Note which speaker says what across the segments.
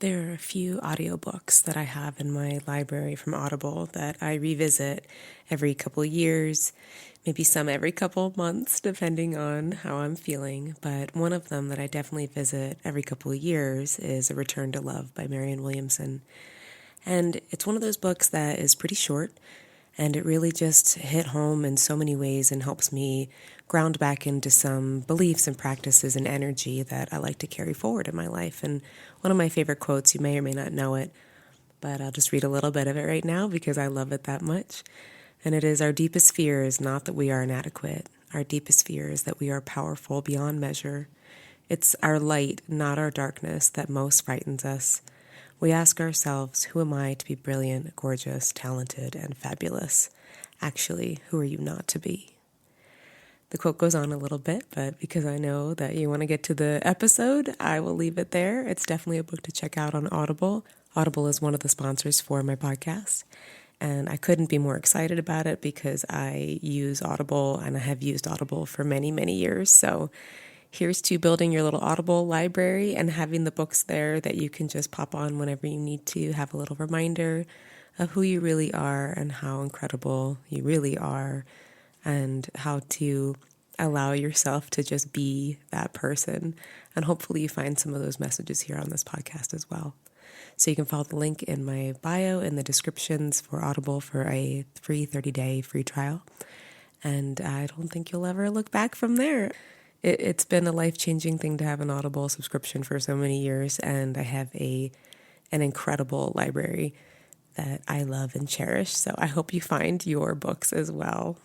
Speaker 1: There are a few audiobooks that I have in my library from Audible that I revisit every couple of years, maybe some every couple of months, depending on how I'm feeling. But one of them that I definitely visit every couple of years is A Return to Love by Marianne Williamson. And it's one of those books that is pretty short, and it really just hit home in so many ways and helps me ground back into some beliefs and practices and energy that I like to carry forward in my life. And one of my favorite quotes, you may or may not know it, but I'll just read a little bit of it right now because I love it that much. And it is, "Our deepest fear is not that we are inadequate. Our deepest fear is that we are powerful beyond measure. It's our light, not our darkness, that most frightens us. We ask ourselves, who am I to be brilliant, gorgeous, talented, and fabulous? Actually, who are you not to be?" The quote goes on a little bit, but because I know that you want to get to the episode, I will leave it there. It's definitely a book to check out on Audible. Audible is one of the sponsors for my podcast, and I couldn't be more excited about it because I use Audible, and I have used Audible for many, many years. So here's to building your little Audible library and having the books there that you can just pop on whenever you need to have a little reminder of who you really are and how incredible you really are, and how to allow yourself to just be that person. And hopefully you find some of those messages here on this podcast as well. So you can follow the link in my bio in the descriptions for Audible for a free 30-day free trial. And I don't think you'll ever look back from there. It's been a life-changing thing to have an Audible subscription for so many years, and I have an incredible library that I love and cherish. So I hope you find your books as well.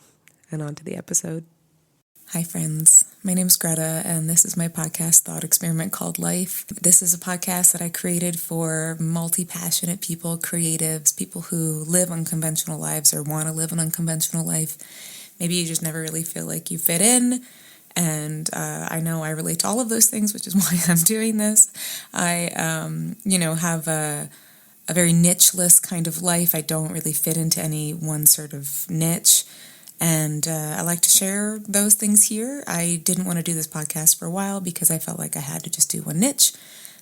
Speaker 1: And on to the episode. Hi, friends. My name is Greta, and this is my podcast thought experiment called Life. This is a podcast that I created for multi-passionate people, creatives, people who live unconventional lives or want to live an unconventional life. Maybe you just never really feel like you fit in. And I know I relate to all of those things, which is why I'm doing this. I, have a very nicheless kind of life. I don't really fit into any one sort of niche. And I like to share those things here. I didn't want to do this podcast for a while because I felt like I had to just do one niche.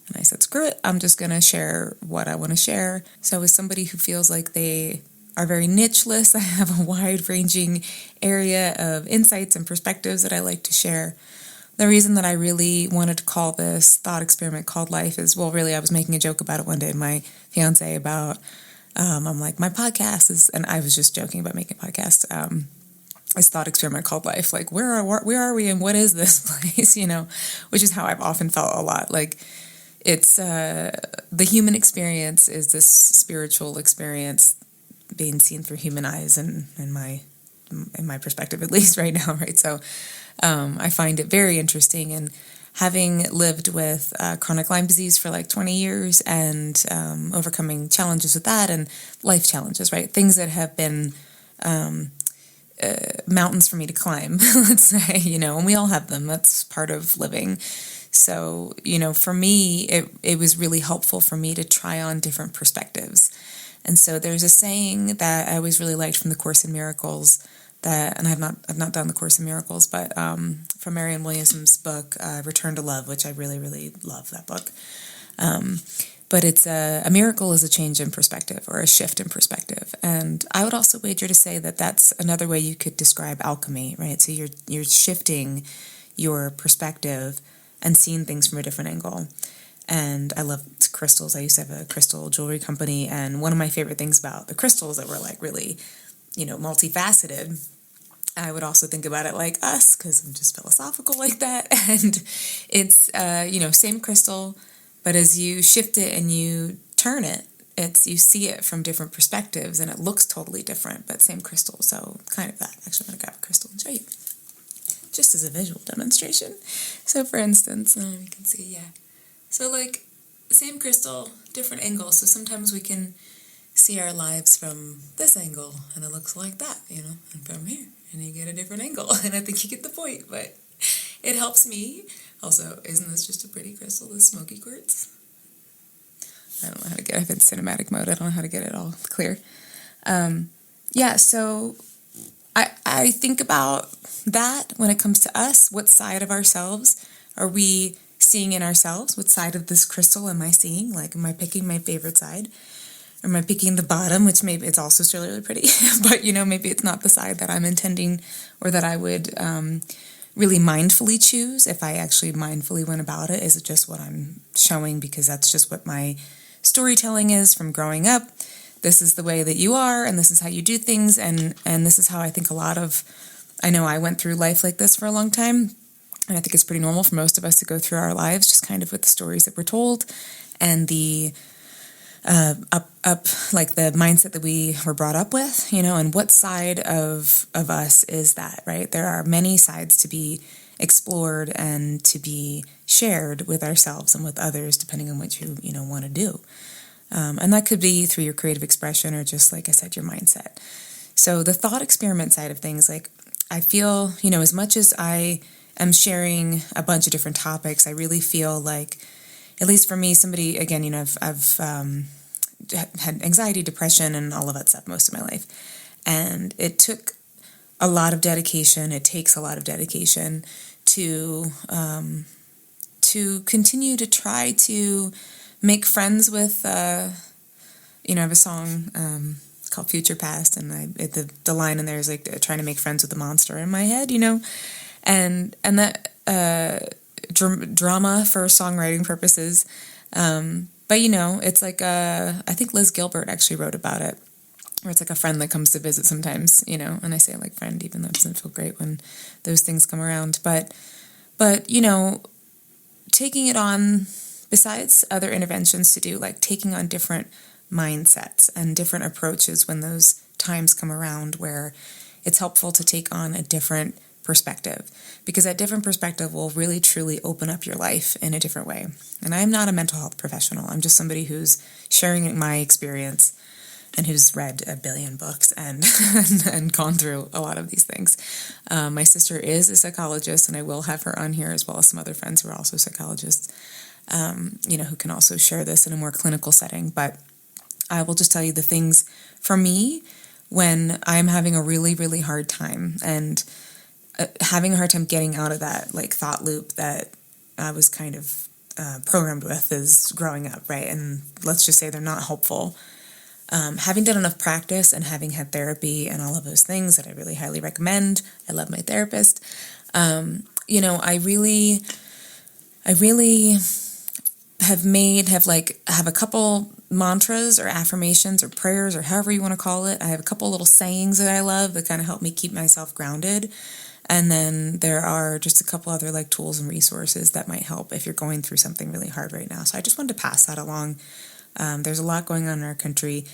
Speaker 1: And I said, screw it, I'm just going to share what I want to share. So as somebody who feels like they are very nicheless, I have a wide-ranging area of insights and perspectives that I like to share. The reason that I really wanted to call this thought experiment called Life is, well, really, I was making a joke about it one day, and my fiance about, I'm like, my podcast is, and I was just joking about making a podcast, this thought experiment called Life. Like, where are we and what is this place, which is how I've often felt a lot. Like, it's the human experience is this spiritual experience being seen through human eyes, and in my perspective, at least right now, right? So I find it very interesting. And having lived with chronic Lyme disease for like 20 years and overcoming challenges with that and life challenges, right? Things that have been mountains for me to climb, let's say, and we all have them. That's part of living. So, for me, it was really helpful for me to try on different perspectives. And so there's a saying that I always really liked from the Course in Miracles and I've not done the Course in Miracles, but from Marianne Williamson's book, Return to Love, which I really, really love that book. But it's a miracle is a change in perspective or a shift in perspective. And I would also wager to say that that's another way you could describe alchemy, right? So you're shifting your perspective and seeing things from a different angle. And I love crystals. I used to have a crystal jewelry company, and one of my favorite things about the crystals that were like really, multifaceted, I would also think about it like us, because I'm just philosophical like that. And it's, same crystal, but as you shift it and you turn it, you see it from different perspectives, and it looks totally different, but same crystal. So kind of that. Actually, I'm going to grab a crystal and show you, just as a visual demonstration. So for instance, you can see, yeah. So like, same crystal, different angle. So sometimes we can see our lives from this angle, and it looks like that, and from here, and you get a different angle. And I think you get the point, but it helps me. Also, isn't this just a pretty crystal, this smoky quartz? I don't know how to get it in cinematic mode. I don't know how to get it all clear. So I think about that when it comes to us. What side of ourselves are we
Speaker 2: seeing in ourselves? What side of this crystal am I seeing? Like, am I picking my favorite side? Or am I picking the bottom, which maybe it's also still really pretty, but, maybe it's not the side that I'm intending or that I would really mindfully choose if I actually mindfully went about it. Is it just what I'm showing because that's just what my storytelling is from growing up? This is the way that you are, and this is how you do things, and this is how I think I know I went through life like this for a long time, and I think it's pretty normal for most of us to go through our lives just kind of with the stories that we're told, and the like the mindset that we were brought up with, and what side of us is that, right? There are many sides to be explored and to be shared with ourselves and with others, depending on what you want to do. And that could be through your creative expression or just, like I said, your mindset. So the thought experiment side of things, like I feel, as much as I am sharing a bunch of different topics, I really feel like, at least for me, somebody, again, I've had anxiety, depression, and all of that stuff most of my life. And it took a lot of dedication. It takes a lot of dedication to continue to try to make friends with, I have a song called Future Past, and the line in there is like trying to make friends with the monster in my head, and that drama for songwriting purposes. But it's like I think Liz Gilbert actually wrote about it, where it's like a friend that comes to visit sometimes, and I say like friend, even though it doesn't feel great when those things come around. But taking it on, besides other interventions to do, like taking on different mindsets and different approaches when those times come around where it's helpful to take on a different perspective, because that different perspective will really truly open up your life in a different way. And I'm not a mental health professional. I'm just somebody who's sharing my experience and who's read a billion books and and gone through a lot of these things. My sister is a psychologist, and I will have her on here, as well as some other friends who are also psychologists, who can also share this in a more clinical setting. But I will just tell you the things for me when I'm having a really, really hard time, and having a hard time getting out of that like thought loop that I was kind of programmed with as growing up, right? And let's just say they're not helpful. Having done enough practice and having had therapy and all of those things that I really highly recommend, I love my therapist. I really have a couple mantras or affirmations or prayers or however you want to call it. I have a couple little sayings that I love that kind of help me keep myself grounded. And then there are just a couple other like tools and resources that might help if you're going through something really hard right now. So I just wanted to pass that along. There's a lot going on in our country,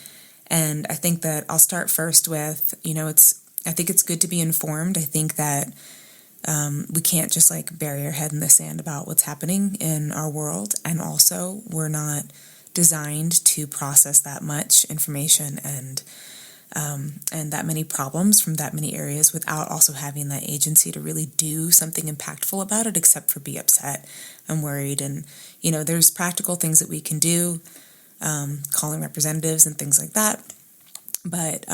Speaker 2: and I think that I'll start first with, I think it's good to be informed. I think that we can't just like bury our head in the sand about what's happening in our world, and also we're not designed to process that much information and that many problems from that many areas without also having that agency to really do something impactful about it, except for be upset and worried. And, there's practical things that we can do, calling representatives and things like that. But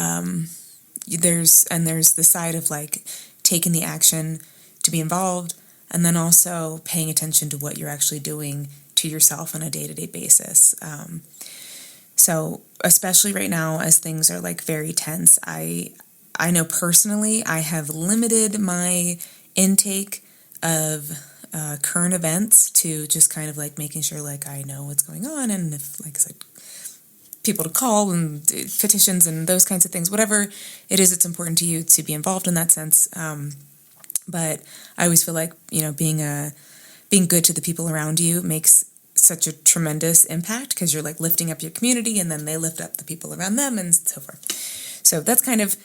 Speaker 2: there's the side of like taking the action to be involved, and then also paying attention to what you're actually doing to yourself on a day-to-day basis. So especially right now, as things are like very tense, I know personally I have limited my intake of current events to just kind of like making sure like I know what's going on, and if, like I said, people to call and petitions and those kinds of things, whatever it is, it's important to you to be involved in that sense. But I always feel like, being good to the people around you makes such a tremendous impact, because you're like lifting up your community, and then they lift up the people around them, and so forth. So that's kind of,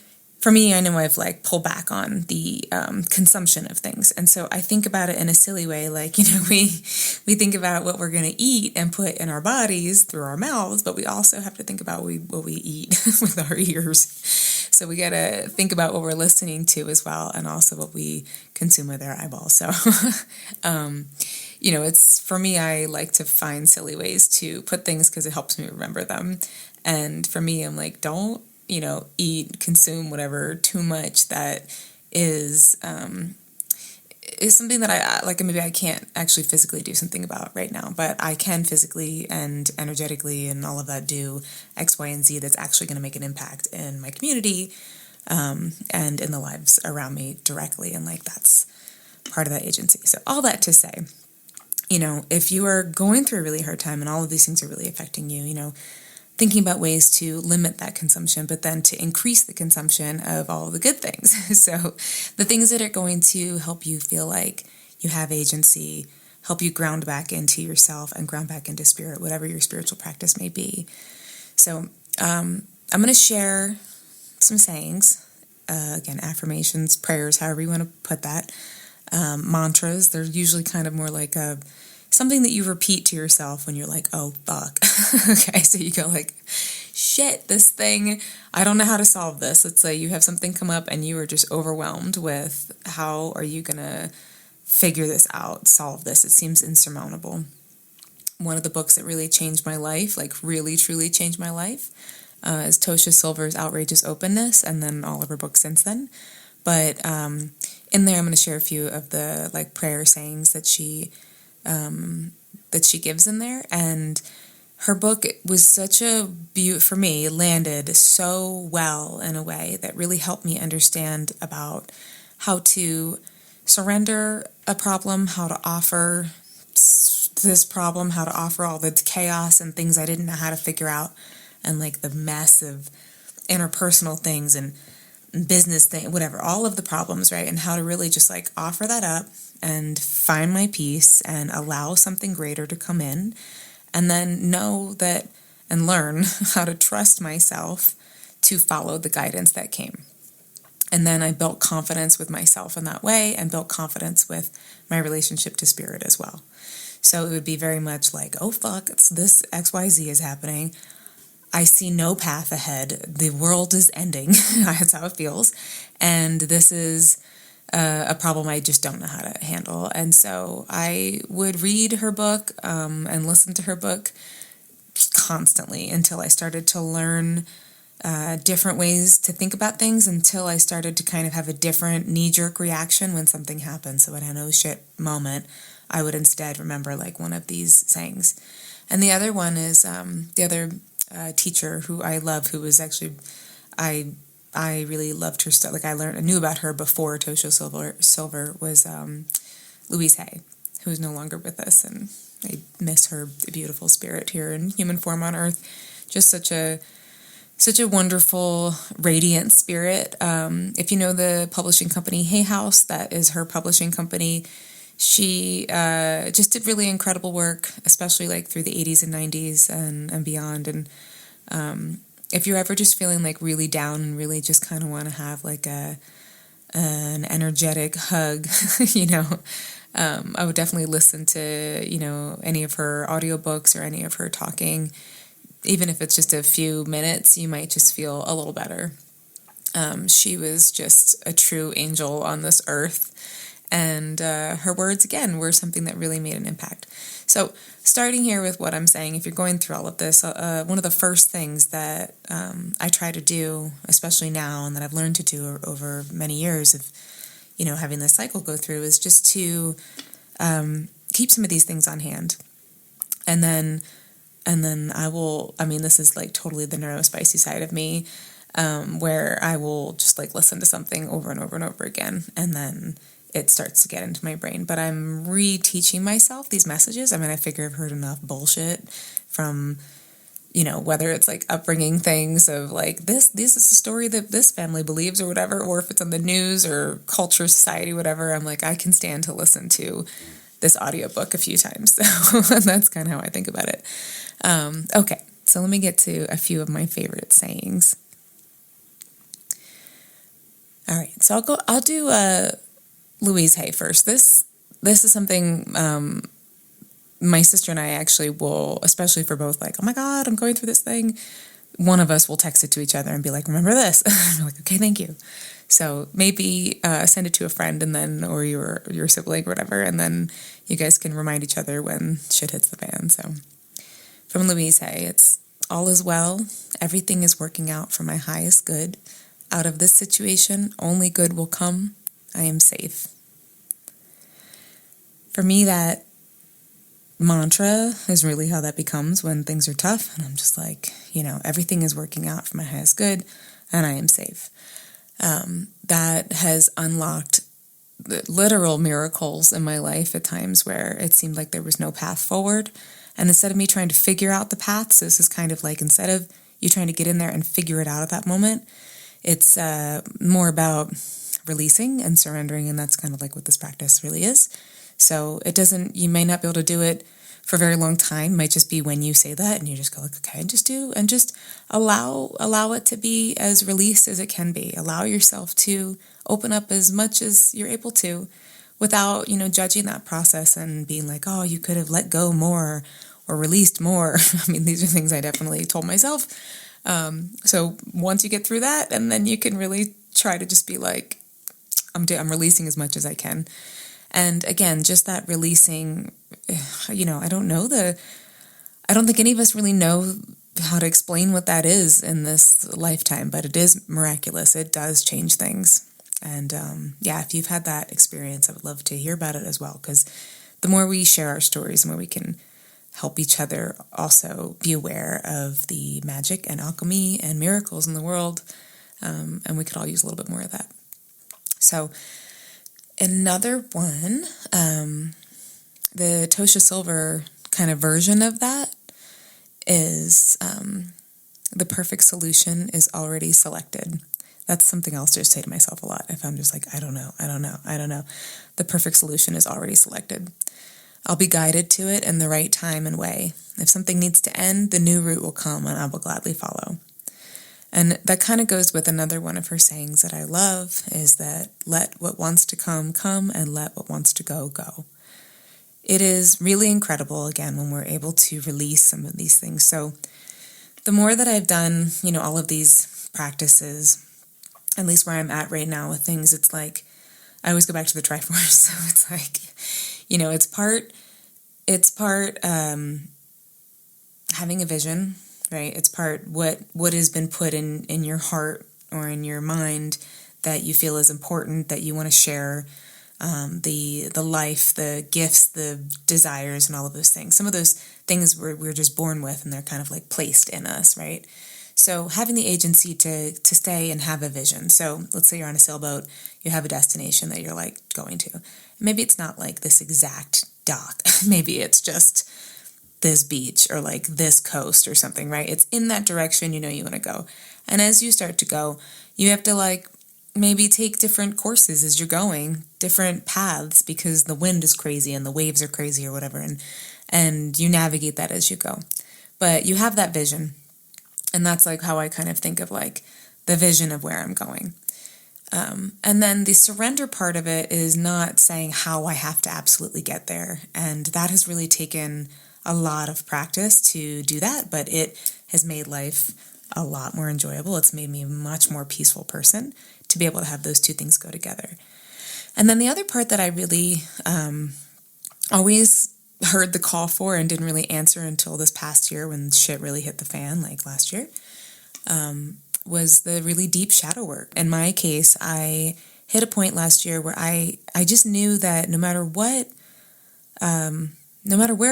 Speaker 2: for me, I know I've like pulled back on the consumption of things. And so I think about it in a silly way, like, we think about what we're going to eat and put in our bodies through our mouths, but we also have to think about what we eat with our ears. So we got to think about what we're listening to as well, and also what we consume with our eyeballs. So, it's, for me, I like to find silly ways to put things because it helps me remember them. And for me, I'm like, don't, consume whatever too much that is is something that I like. Maybe I can't actually physically do something about right now, but I can physically and energetically and all of that do X, Y, and Z that's actually going to make an impact in my community, and in the lives around me directly. And like, that's part of that agency. So all that to say, if you are going through a really hard time and all of these things are really affecting you, thinking about ways to limit that consumption, but then to increase the consumption of all the good things. So the things that are going to help you feel like you have agency, help you ground back into yourself and ground back into spirit, whatever your spiritual practice may be. So I'm going to share some sayings, again, affirmations, prayers, however you want to put that, mantras. They're usually kind of more like something that you repeat to yourself when you're like, oh, fuck. Okay, so you go like, shit, this thing, I don't know how to solve this. Let's say you have something come up and you are just overwhelmed with how are you going to figure this out, solve this. It seems insurmountable. One of the books that really changed my life, like really, truly changed my life, is Tosha Silver's Outrageous Openness, and then all of her books since then. But in there, I'm going to share a few of the like prayer sayings that she gives in there. And her book was such a for me, landed so well in a way that really helped me understand about how to surrender a problem, how to offer this problem, how to offer all the chaos and things I didn't know how to figure out, and like the mess of interpersonal things and business thing, whatever, all of the problems, right? And how to really just like offer that up and find my peace and allow something greater to come in, and then know that and learn how to trust myself to follow the guidance that came. And then I built confidence with myself in that way and built confidence with my relationship to spirit as well. So it would be very much like, oh, fuck, it's this XYZ is happening. I see no path ahead. The world is ending. That's how it feels. And this is a problem I just don't know how to handle. And so I would read her book and listen to her book constantly until I started to learn different ways to think about things, until I started to kind of have a different knee-jerk reaction when something happened. So when I had an oh shit moment, I would instead remember like one of these sayings. And the other one is the other teacher who I love, who was actually, I really loved her stuff. Like I knew about her before Tosha Silver was Louise Hay, who is no longer with us, and I miss her beautiful spirit here in human form on earth. Just such a wonderful, radiant spirit. If you know the publishing company Hay House, that is her publishing company. She just did really incredible work, especially like through the 80s and 90s and beyond. And if you're ever just feeling like really down and really just kind of want to have like an energetic hug, I would definitely listen to, any of her audiobooks or any of her talking. Even if it's just a few minutes, you might just feel a little better. She was just a true angel on this earth. And her words, again, were something that really made an impact. So starting here with what I'm saying, if you're going through all of this, one of the first things that I try to do, especially now, and that I've learned to do over many years of, having this cycle go through, is just to keep some of these things on hand. And then this is like totally the neurospicy side of me, where I will just like listen to something over and over and over again, and then it starts to get into my brain. But I'm reteaching myself these messages. I mean, I figure I've heard enough bullshit from, whether it's like upbringing things of like this is a story that this family believes or whatever, or if it's on the news or culture, society, whatever, I'm like, I can stand to listen to this audiobook a few times. So that's kind of how I think about it. Okay, so let me get to a few of my favorite sayings. All right, so I'll do Louise Hay first. This is something my sister and I actually will, especially for both, like, oh my God, I'm going through this thing. One of us will text it to each other and be like, remember this? I'm like, okay, thank you. So maybe send it to a friend and then, or your sibling or whatever, and then you guys can remind each other when shit hits the fan. So from Louise Hay, it's all is well. Everything is working out for my highest good. Out of this situation, only good will come. I am safe. For me, that mantra is really how that becomes when things are tough. And I'm just like, everything is working out for my highest good and I am safe. That has unlocked literal miracles in my life at times where it seemed like there was no path forward. And instead of me trying to figure out the paths, this is kind of like, instead of you trying to get in there and figure it out at that moment, it's more about releasing and surrendering. And that's kind of like what this practice really is. So you may not be able to do it for a very long time. It might just be when you say that and you just go like, okay, and just do, and just allow it to be as released as it can be. Allow yourself to open up as much as you're able to without, judging that process and being like, oh, you could have let go more or released more. I mean, these are things I definitely told myself. So once you get through that, and then you can really try to just be like, I'm releasing as much as I can. And again, just that releasing, I don't think any of us really know how to explain what that is in this lifetime, but it is miraculous. It does change things. And if you've had that experience, I would love to hear about it as well, because the more we share our stories, the more we can help each other also be aware of the magic and alchemy and miracles in the world. And we could all use a little bit more of that. So another one, the Tosha Silver kind of version of that is the perfect solution is already selected. That's something else to just say to myself a lot. If I'm just like, I don't know. The perfect solution is already selected. I'll be guided to it in the right time and way. If something needs to end, the new route will come and I will gladly follow. And that kind of goes with another one of her sayings that I love, is that let what wants to come, come, and let what wants to go, go. It is really incredible, again, when we're able to release some of these things. So the more that I've done, all of these practices, at least where I'm at right now with things, it's like, I always go back to the Triforce. So it's like, it's part having a vision, right? It's part what has been put in your heart or in your mind that you feel is important, that you want to share, the life, the gifts, the desires, and all of those things. Some of those things we're just born with, and they're kind of like placed in us, right? So having the agency to stay and have a vision. So let's say you're on a sailboat, you have a destination that you're like going to. Maybe it's not like this exact dock. Maybe it's just this beach or like this coast or something, right? It's in that direction you want to go. And as you start to go, you have to like maybe take different courses as you're going, different paths, because the wind is crazy and the waves are crazy or whatever. And you navigate that as you go. But you have that vision. And that's like how I kind of think of like the vision of where I'm going. And then the surrender part of it is not saying how I have to absolutely get there. And that has really taken a lot of practice to do that, but it has made life a lot more enjoyable. It's made me a much more peaceful person to be able to have those two things go together. And then the other part that I really always heard the call for and didn't really answer until this past year when shit really hit the fan, like last year, was the really deep shadow work. In my case, I hit a point last year where I just knew that no matter where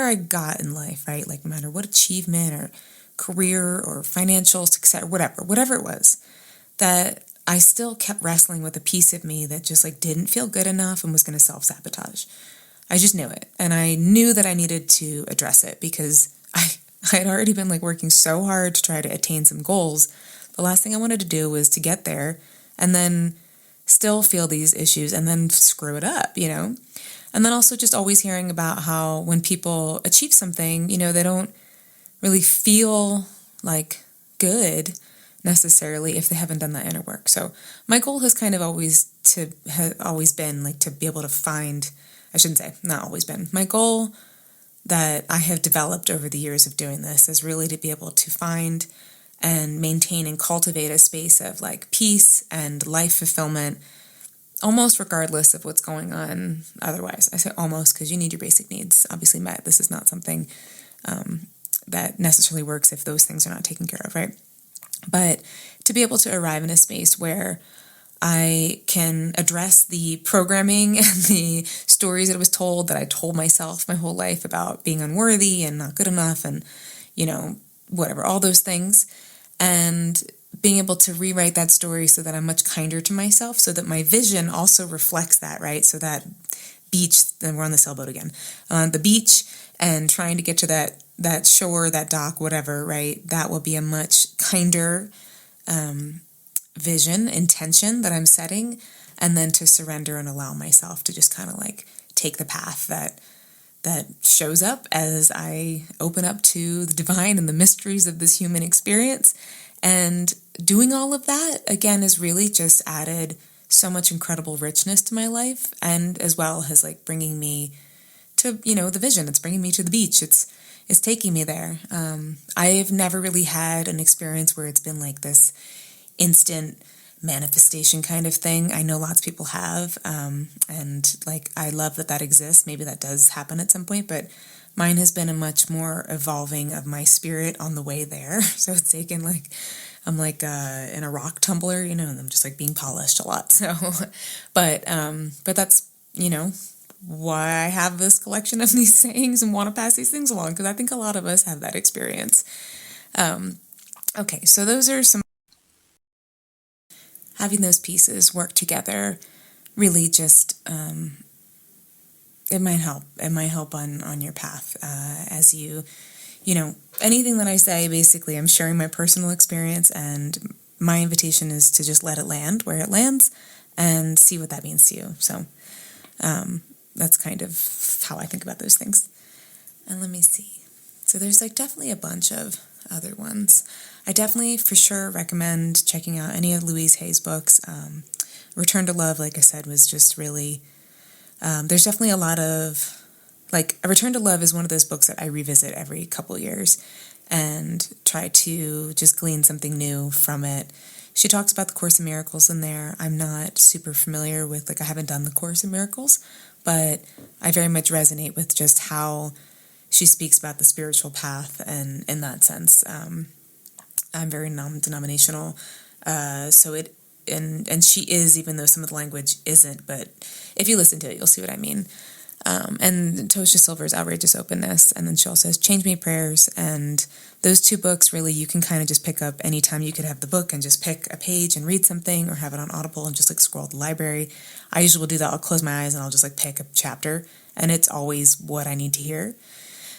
Speaker 2: I got in life, right? Like no matter what achievement or career or financial success, or whatever it was, that I still kept wrestling with a piece of me that just like didn't feel good enough and was going to self-sabotage. I just knew it. And I knew that I needed to address it because I had already been like working so hard to try to attain some goals. The last thing I wanted to do was to get there and then still feel these issues and then screw it up, And then also just always hearing about how when people achieve something, they don't really feel like good necessarily if they haven't done that inner work. So my goal has kind of always been like to be able to find, I shouldn't say, not always been. My goal that I have developed over the years of doing this is really to be able to find and maintain and cultivate a space of like peace and life fulfillment, almost regardless of what's going on otherwise. I say almost because you need your basic needs obviously met. This is not something that necessarily works if those things are not taken care of, right? But to be able to arrive in a space where I can address the programming and the stories that I was told that I told myself my whole life about being unworthy and not good enough and, whatever, all those things. And being able to rewrite that story so that I'm much kinder to myself, so that my vision also reflects that, right? So that beach, then we're on the sailboat again, on the beach and trying to get to that shore, that dock, whatever, right? That will be a much kinder vision, intention that I'm setting, and then to surrender and allow myself to just kind of like take the path that shows up as I open up to the divine and the mysteries of this human experience. And doing all of that, again, has really just added so much incredible richness to my life, and as well as like bringing me to, the vision. It's bringing me to the beach. It's taking me there. I've never really had an experience where it's been like this instant manifestation kind of thing. I know lots of people have, and like I love that exists. Maybe that does happen at some point, but mine has been a much more evolving of my spirit on the way there. So it's taken I'm in a rock tumbler, and I'm just like being polished a lot. So, but that's, why I have this collection of these sayings and want to pass these things along, because I think a lot of us have that experience. Okay, so those are some, having those pieces work together really just, it might help on your path, as you anything that I say, basically I'm sharing my personal experience, and my invitation is to just let it land where it lands and see what that means to you. So, that's kind of how I think about those things. And let me see. So there's definitely a bunch of other ones. I definitely for sure recommend checking out any of Louise Hay's books. Return to Love, like I said, was just really, there's definitely a lot of, A Return to Love is one of those books that I revisit every couple years and try to just glean something new from it. She talks about the Course in Miracles in there. I'm not super familiar with, I haven't done the Course in Miracles, but I very much resonate with just how she speaks about the spiritual path, and in that sense, I'm very non-denominational, so it, and she is, even though some of the language isn't, but if you listen to it, you'll see what I mean. And Tosha Silver's Outrageous Openness, and then she also has Change Me Prayers, and those two books really you can kind of just pick up anytime. You could have the book and just pick a page and read something, or have it on Audible and just scroll the library. I usually will do that. I'll close my eyes and I'll just pick a chapter, and it's always what I need to hear.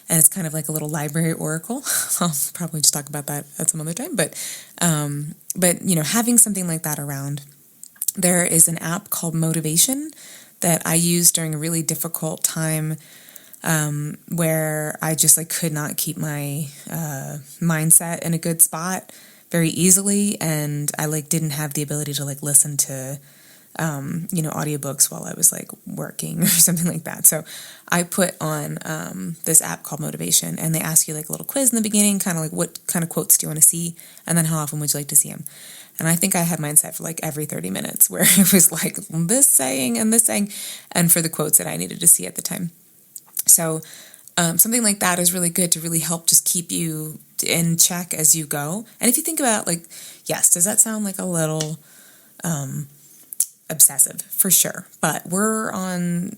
Speaker 2: And it's kind of like a little library oracle. I'll probably just talk about that at some other time, but having something like that around. There is an app called Motivation that I used during a really difficult time, where I just could not keep my mindset in a good spot very easily, and I didn't have the ability to listen to audiobooks while I was working or something like that. So I put on this app called Motivation, and they ask you a little quiz in the beginning, kind of what kind of quotes do you want to see, and then how often would you like to see them. And I think I had mine set for every 30 minutes, where it was this saying and this saying, and for the quotes that I needed to see at the time. So something like that is really good to really help just keep you in check as you go. And if you think about yes, does that sound a little obsessive? For sure. But we're on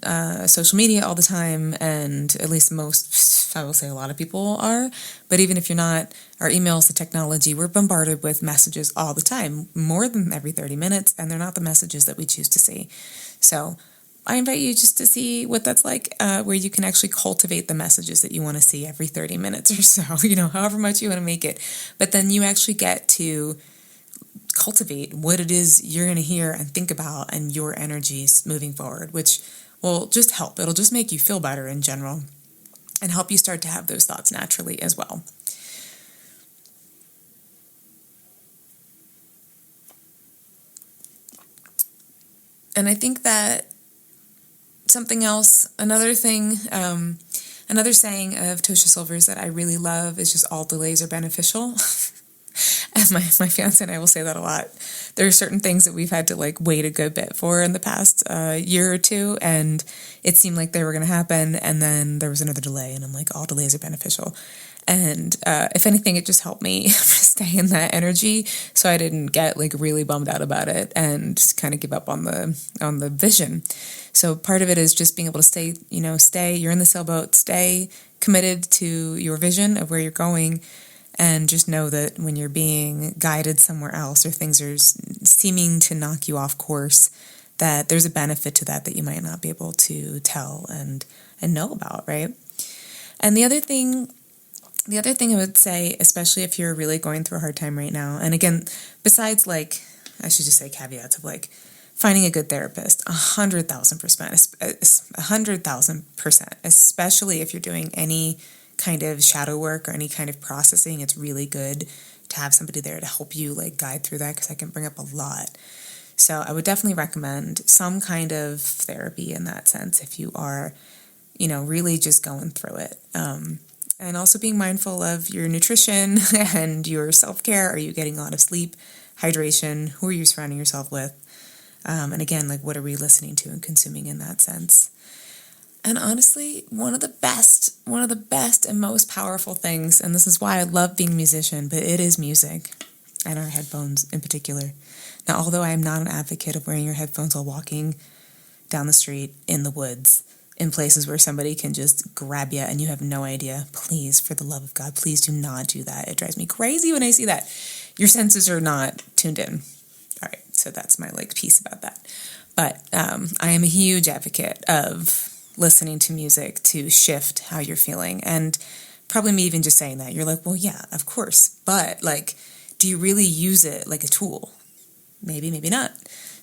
Speaker 2: social media all the time, and at least most, I will say a lot of people are, but even if you're not, our emails, the technology, we're bombarded with messages all the time, more than every 30 minutes, and they're not the messages that we choose to see. So I invite you just to see what that's where you can actually cultivate the messages that you want to see every 30 minutes or so, however much you want to make it. But then you actually get to cultivate what it is you're going to hear and think about, and your energies moving forward, which will just help. It'll just make you feel better in general and help you start to have those thoughts naturally as well. And I think that something else, another saying of Tosha Silver's that I really love is just all delays are beneficial. And my fiance and I will say that a lot. There are certain things that we've had to wait a good bit for in the past year or two, and it seemed like they were going to happen, and then there was another delay, and I'm all delays are beneficial. And if anything, it just helped me stay in that energy, so I didn't get like really bummed out about it and kind of give up on the vision. So part of it is just being able to stay. You're in the sailboat. Stay committed to your vision of where you're going, and just know that when you're being guided somewhere else or things are seeming to knock you off course, that there's a benefit to that you might not be able to tell and know about, right? And the other thing I would say, especially if you're really going through a hard time right now, and again, besides like, I should just say caveats of like finding a good therapist, 100,000%, especially if you're doing any kind of shadow work or any kind of processing, it's really good to have somebody there to help you like guide through that, because I can bring up a lot. So I would definitely recommend some kind of therapy in that sense if you are, really just going through it. And also being mindful of your nutrition and your self-care. Are you getting a lot of sleep, hydration? Who are you surrounding yourself with? And again, like, what are we listening to and consuming in that sense? And honestly, one of the best and most powerful things, and this is why I love being a musician, but it is music and our headphones in particular. Now, although I am not an advocate of wearing your headphones while walking down the street, in the woods, in places where somebody can just grab you and you have no idea, please, for the love of God, please do not do that. It drives me crazy when I see that. Your senses are not tuned in. All right, so that's my piece about that. But I am a huge advocate of listening to music to shift how you're feeling. And probably me even just saying that, you're like, well, yeah, of course. But do you really use it like a tool? Maybe, maybe not.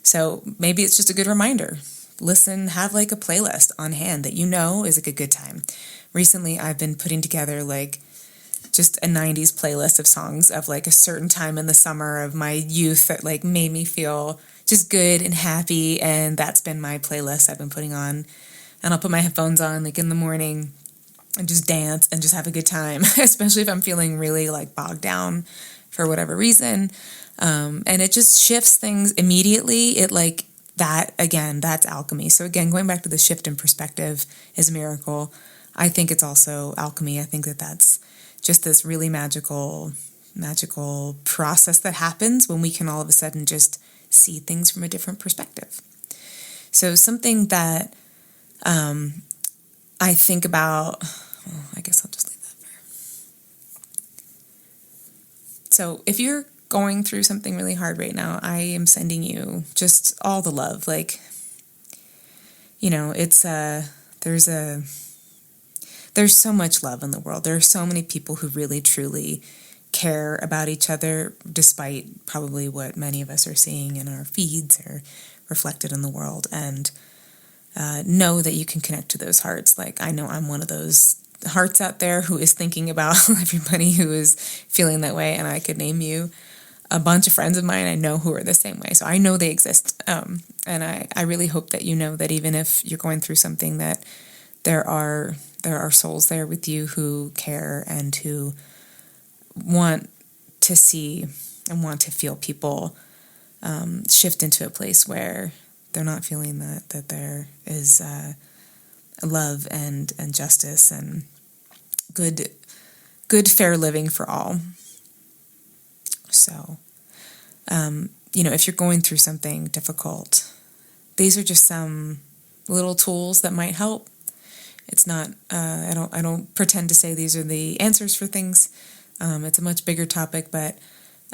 Speaker 2: So maybe it's just a good reminder. Listen, have a playlist on hand that is a good time. Recently, I've been putting together just a 90s playlist of songs of a certain time in the summer of my youth that made me feel just good and happy. And that's been my playlist I've been putting on. And I'll put my headphones on in the morning and just dance and just have a good time, especially if I'm feeling really bogged down for whatever reason. And it just shifts things immediately. That's alchemy. So again, going back to the shift in perspective is a miracle. I think it's also alchemy. I think that that's just this really magical process that happens when we can all of a sudden just see things from a different perspective. So something that I think about, I guess I'll just leave that there. So if you're going through something really hard right now, I am sending you just all the love. There's so much love in the world. There are so many people who really, truly care about each other, despite probably what many of us are seeing in our feeds or reflected in the world. And know that you can connect to those hearts. I know I'm one of those hearts out there who is thinking about everybody who is feeling that way, and I could name you a bunch of friends of mine I know who are the same way. So I know they exist. And I really hope that you know that even if you're going through something, that there are souls there with you who care and who want to see and want to feel people shift into a place where they're not feeling that there is love and justice and good fair living for all. So, if you're going through something difficult, these are just some little tools that might help. It's not, I don't pretend to say these are the answers for things. It's a much bigger topic, but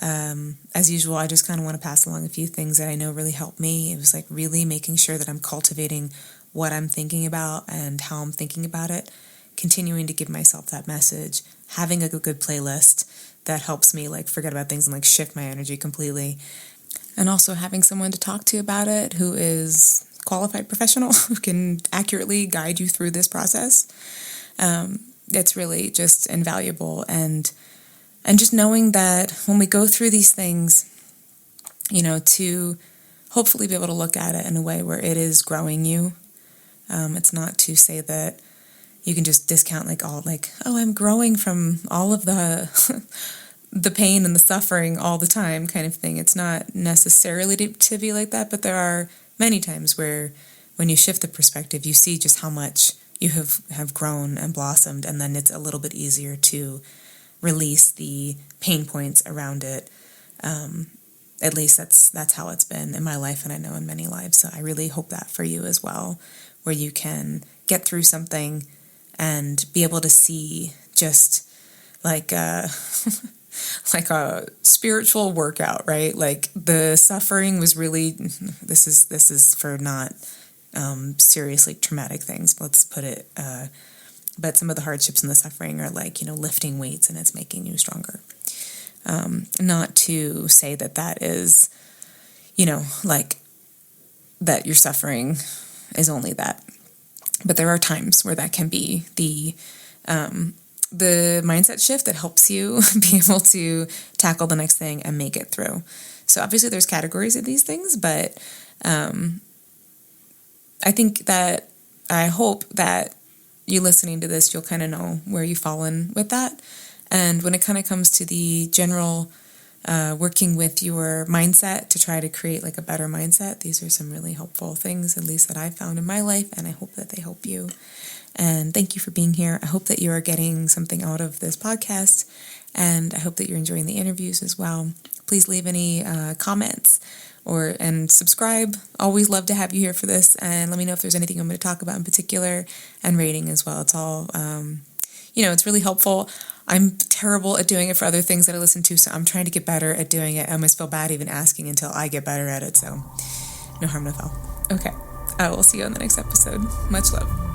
Speaker 2: as usual, I just kind of want to pass along a few things that I know really helped me. It was really making sure that I'm cultivating what I'm thinking about and how I'm thinking about it, continuing to give myself that message, having a good playlist that helps me forget about things and shift my energy completely, and also having someone to talk to about it who is qualified professional who can accurately guide you through this process. It's really just invaluable, and just knowing that when we go through these things, to hopefully be able to look at it in a way where it is growing you. It's not to say that you can just discount I'm growing from all of the the pain and the suffering all the time kind of thing. It's not necessarily to be like that, but there are many times where when you shift the perspective, you see just how much you have grown and blossomed, and then it's a little bit easier to release the pain points around it. At least that's how it's been in my life, and I know in many lives. So I really hope that for you as well, where you can get through something and be able to see just like like a spiritual workout, right? Like the suffering was really, this is for not seriously traumatic things, let's put it, but some of the hardships and the suffering are like, lifting weights, and it's making you stronger. Not to say that is, like that your suffering is only that, but there are times where that can be the mindset shift that helps you be able to tackle the next thing and make it through. So obviously there's categories of these things, but I hope that you listening to this, you'll kind of know where you've fallen with that. And when it kind of comes to the general working with your mindset to try to create like a better mindset, these are some really helpful things, at least that I've found in my life, and I hope that they help you. And thank you for being here. I hope that you are getting something out of this podcast, and I hope that you're enjoying the interviews as well. Please leave any comments and subscribe. Always love to have you here for this, and let me know if there's anything I'm going to talk about in particular, and rating as well. It's all, it's really helpful. I'm terrible at doing it for other things that I listen to, so I'm trying to get better at doing it. I almost feel bad even asking until I get better at it, so no harm, no foul. Okay, I will see you on the next episode. Much love.